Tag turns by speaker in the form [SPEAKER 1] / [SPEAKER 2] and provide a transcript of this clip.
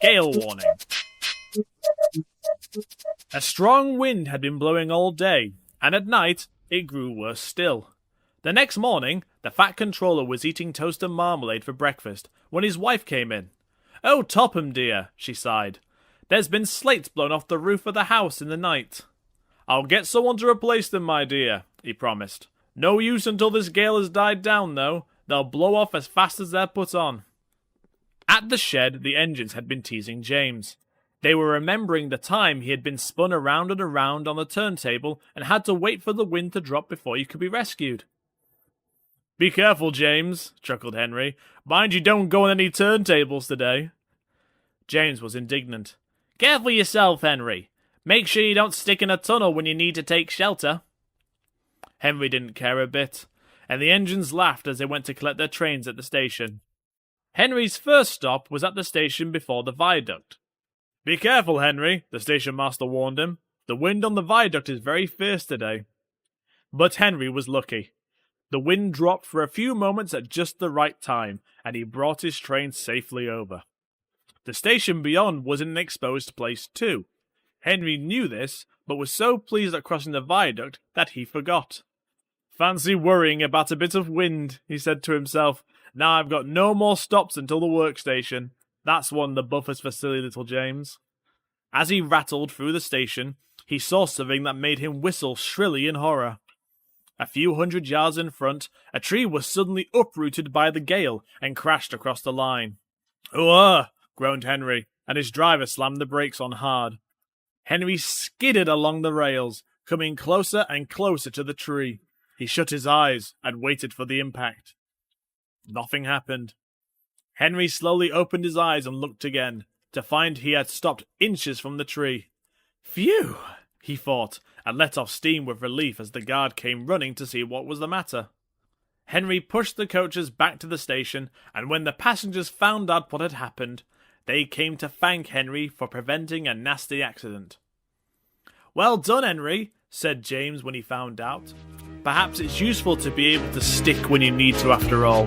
[SPEAKER 1] Gale warning. A strong wind had been blowing all day, and at night it grew worse still. The next morning, the Fat Controller was eating toast and marmalade for breakfast when his wife came in. "Oh, Topham, dear," she sighed. "There's been slates blown off the roof of the house in the night." "I'll get someone to replace them, my dear," he promised. "No use until this gale has died down, though. They'll blow off as fast as they're put on." At the shed, the engines had been teasing James. They were remembering the time he had been spun around and around on the turntable and had to wait for the wind to drop before he could be rescued. "Be careful, James," chuckled Henry. "Mind you don't go on any turntables today." James was indignant. "Careful yourself, Henry. Make sure you don't stick in a tunnel when you need to take shelter." Henry didn't care a bit, and the engines laughed as they went to collect their trains at the station. Henry's first stop was at the station before the viaduct. "Be careful, Henry," the station master warned him. "The wind on the viaduct is very fierce today." But Henry was lucky. The wind dropped for a few moments at just the right time, and he brought his train safely over. The station beyond was in an exposed place too. Henry knew this, but was so pleased at crossing the viaduct that he forgot. "Fancy worrying about a bit of wind," he said to himself. "Now I've got no more stops until the workstation. That's one of the buffers for silly little James." As he rattled through the station, he saw something that made him whistle shrilly in horror. A few hundred yards in front, a tree was suddenly uprooted by the gale and crashed across the line. "Ugh!" groaned Henry, and his driver slammed the brakes on hard. Henry skidded along the rails, coming closer and closer to the tree. He shut his eyes and waited for the impact. Nothing happened. Henry slowly opened his eyes and looked again, to find he had stopped inches from the tree. "Phew!" he thought, and let off steam with relief as the guard came running to see what was the matter. Henry pushed the coaches back to the station, and when the passengers found out what had happened, they came to thank Henry for preventing a nasty accident. "Well done, Henry," said James when he found out. "Perhaps it's useful to be able to stick when you need to after all."